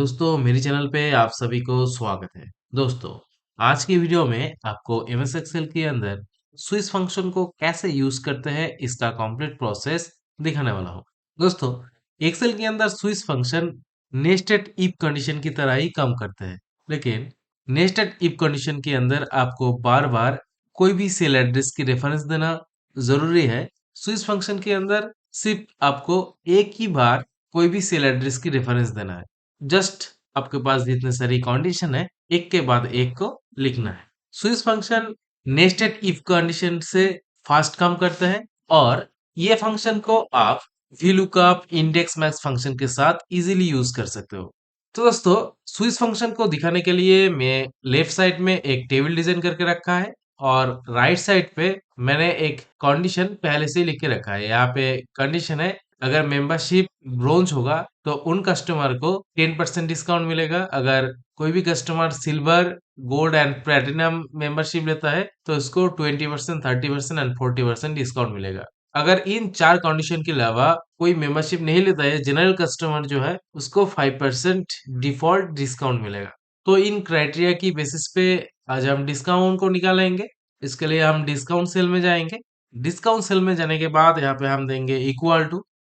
दोस्तों मेरे चैनल पे आप सभी को स्वागत है। दोस्तों आज की वीडियो में आपको एमएस एक्सेल के अंदर स्विच फंक्शन को कैसे यूज करते हैं इसका कंप्लीट प्रोसेस दिखाने वाला हूँ। दोस्तों एक्सेल के अंदर switch function nested if condition की तरह ही काम करते हैं, लेकिन नेस्टेड इफ कंडीशन के अंदर आपको बार बार कोई भी सेल एड्रेस की रेफरेंस देना जरूरी है। स्विच फंक्शन के अंदर सिर्फ आपको एक ही बार कोई भी सेल एड्रेस की रेफरेंस देना है। जस्ट आपके पास जितने सारी कंडीशन है एक के बाद एक को लिखना है। Switch function nested if condition से फास्ट काम करते हैं और ये फंक्शन को आप VLOOKUP इंडेक्स मैक्स फंक्शन के साथ इजीली यूज कर सकते हो। तो दोस्तों स्विच फंक्शन को दिखाने के लिए मैं लेफ्ट साइड में एक टेबल डिजाइन करके रखा है और राइट साइड पे मैंने एक कंडीशन पहले से ही लिख के रखा है। यहाँ पे कंडीशन है, अगर मेंबरशिप ब्रोंज होगा तो उन कस्टमर को 10% डिस्काउंट मिलेगा। अगर कोई भी customer silver gold and platinum membership लेता है तो उसको 20%, 30% एंड 40% डिस्काउंट मिलेगा। अगर इन चार कंडीशन के अलावा कोई मेंबरशिप नहीं लेता है, जनरल कस्टमर जो है उसको 5% डिफॉल्ट डिस्काउंट मिलेगा। तो इन क्राइटेरिया की बेसिस पे आज हम डिस्काउंट को निकालेंगे। इसके लिए हम डिस्काउंट सेल में जाएंगे। डिस्काउंट सेल में जाने के बाद यहाँ पे हम देंगे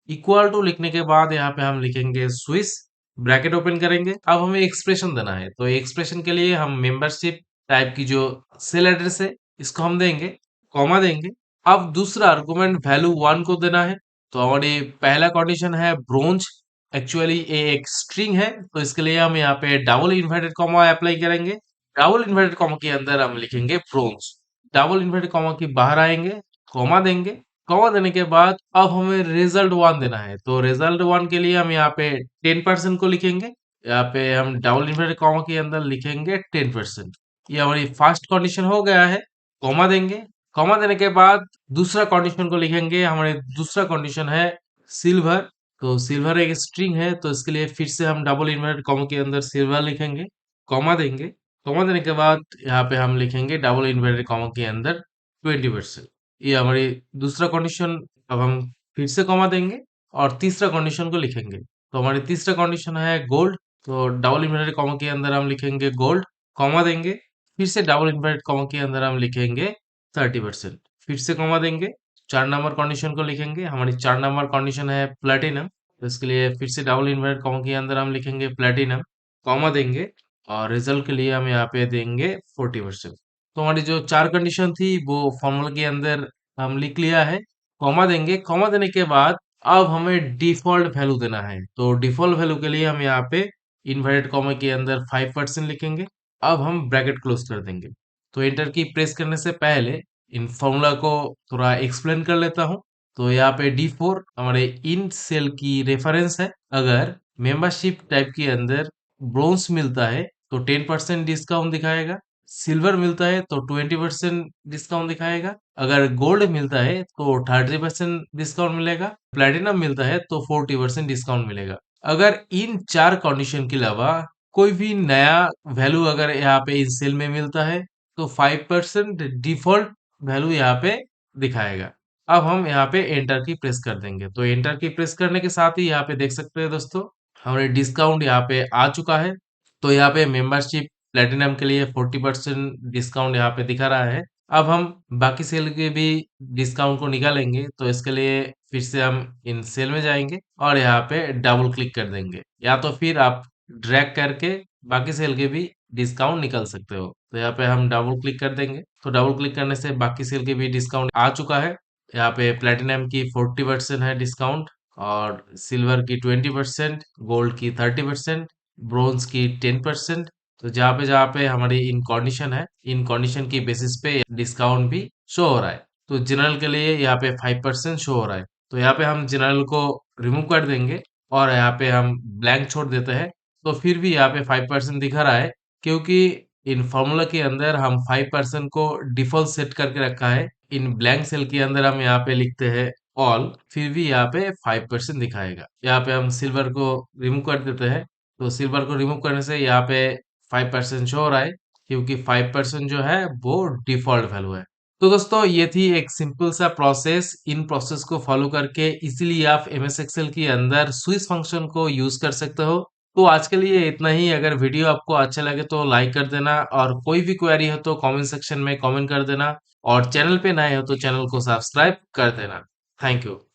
इक्वल टू लिखने के बाद यहाँ पे हम लिखेंगे स्विस, ब्रैकेट ओपन करेंगे। अब हमें एक्सप्रेशन देना है, तो एक्सप्रेशन के लिए हम मेंबरशिप टाइप की जो सेल एड्रेस है इसको हम देंगे, कॉमा देंगे। अब दूसरा आर्गुमेंट वैल्यू 1 को देना है। तो हमारी पहला कंडीशन है ब्रोंज, एक्चुअली ये एक स्ट्रिंग है तो इसके लिए हम यहाँ पे डबल इन्वर्टेड कॉमा अप्लाई करेंगे। डबल इन्वर्टेड कॉमा के अंदर हम लिखेंगे ब्रोंज। डबल इन्वर्टेड कॉमा की बाहर आएंगे, कॉमा देंगे। कॉमा देने के बाद अब हमें रिजल्ट 1 देना है, तो रिजल्ट 1 के लिए हम यहाँ पे 10% को लिखेंगे। यहाँ पे हम डबल इन्वर्टेड कॉमा के अंदर लिखेंगे 10%। ये हमारी फर्स्ट कंडीशन हो गया है। कॉमा देंगे। कॉमा देने के बाद दूसरा कंडीशन को लिखेंगे। हमारे दूसरा कंडीशन है सिल्वर, तो सिल्वर एक स्ट्रिंग है तो इसके लिए फिर से हम डबल इन्वर्टेड कॉमा के अंदर सिल्वर लिखेंगे, कॉमा देंगे। कॉमा देने के बाद यहाँ पे हम लिखेंगे डबल इन्वर्टेड कॉमा के अंदर 20%। ये हमारी दूसरा कंडीशन। अब हम फिर से कॉमा देंगे और तीसरा कंडीशन को लिखेंगे। तो हमारी तीसरा कंडीशन है गोल्ड, तो डबल इन्वर्टेड कॉमा के अंदर हम लिखेंगे गोल्ड, कॉमा देंगे। फिर से डबल इन्वर्टेड कॉमा के अंदर हम लिखेंगे 30%, फिर से कॉमा देंगे। 4 नंबर कंडीशन को लिखेंगे। हमारी 4 नंबर कंडीशन है प्लेटिनम, तो इसके लिए फिर से डबल इन्वर्टेड कॉमा के अंदर हम लिखेंगे प्लेटिनम, कॉमा देंगे और रिजल्ट के लिए हम यहाँ पे देंगे 40%। तो हमारी जो चार कंडीशन थी वो फॉर्मूला के अंदर हम लिख लिया है। कॉमा देंगे। कॉमा देने के बाद अब हमें डिफॉल्ट वैल्यू देना है, तो डिफॉल्ट वैल्यू के लिए हम यहाँ पे इन्वर्टेड कॉमा के अंदर 5% लिखेंगे। अब हम ब्रैकेट क्लोज कर देंगे। तो एंटर की प्रेस करने से पहले इन फॉर्मूला को थोड़ा एक्सप्लेन कर लेता हूँ। तो यहाँ पे D4 हमारे इन सेल की रेफरेंस है। अगर मेंबरशिप टाइप के अंदर ब्रोंज मिलता है तो 10% डिस्काउंट दिखाएगा, सिल्वर मिलता है तो 20% डिस्काउंट दिखाएगा, अगर गोल्ड मिलता है तो 30% डिस्काउंट मिलेगा, प्लेटिनम मिलता है तो 40% डिस्काउंट मिलेगा। अगर इन चार कंडीशन के अलावा कोई भी नया वैल्यू अगर यहाँ पे इस सेल में मिलता है तो 5% डिफॉल्ट वैल्यू यहाँ पे दिखाएगा। अब हम यहाँ पे एंटर की प्रेस कर देंगे। तो एंटर की प्रेस करने के साथ ही यहाँ पे देख सकते हैं दोस्तों हमारे डिस्काउंट यहाँ पे आ चुका है। तो यहाँ पे मेंबरशिप प्लेटिनम के लिए 40% डिस्काउंट यहाँ पे दिखा रहा है। अब हम बाकी सेल के भी डिस्काउंट को निकालेंगे, तो इसके लिए फिर से हम इन सेल में जाएंगे और यहाँ पे डबल क्लिक कर देंगे, या तो फिर आप ड्रैग करके बाकी सेल के भी डिस्काउंट निकाल सकते हो। तो यहाँ पे हम डबल क्लिक कर देंगे। तो डबल क्लिक करने से बाकी सेल के भी डिस्काउंट आ चुका है। यहाँ पे प्लेटिनम की 40% है डिस्काउंट और सिल्वर की 20%, गोल्ड की 30%, ब्रोंज की 10%। तो जहाँ पे हमारी इन कंडीशन है, इन कंडीशन की बेसिस पे डिस्काउंट भी शो हो रहा है। तो जनरल के लिए यहाँ पे 5% शो हो रहा है। तो यहाँ पे हम जनरल को रिमूव कर देंगे और यहाँ पे हम ब्लैंक छोड़ देते हैं। तो फिर भी यहाँ पे 5% दिखा रहा है, क्योंकि इन फॉर्मूला के अंदर हम 5% को डिफॉल्ट सेट करके रखा है। इन ब्लैंक सेल के अंदर हम यहाँ पे लिखते हैं ऑल, फिर भी यहाँ पे 5% दिखाएगा। यहाँ पे हम सिल्वर को रिमूव कर देते हैं। तो सिल्वर को रिमूव करने से यहाँ पे 5% शो हो रहा है, क्योंकि 5% जो है वो डिफॉल्ट वैल्यू है। तो दोस्तों ये थी एक सिंपल सा प्रोसेस। इन प्रोसेस को फॉलो करके इजीली आप एमएस एक्सेल के अंदर स्विच फंक्शन को यूज कर सकते हो। तो आज के लिए इतना ही। अगर वीडियो आपको अच्छा लगे तो लाइक कर देना, और कोई भी क्वेरी हो तो कमेंट सेक्शन में कमेंट कर देना, और चैनल पे नए हो तो चैनल को सब्सक्राइब कर देना। Thank you.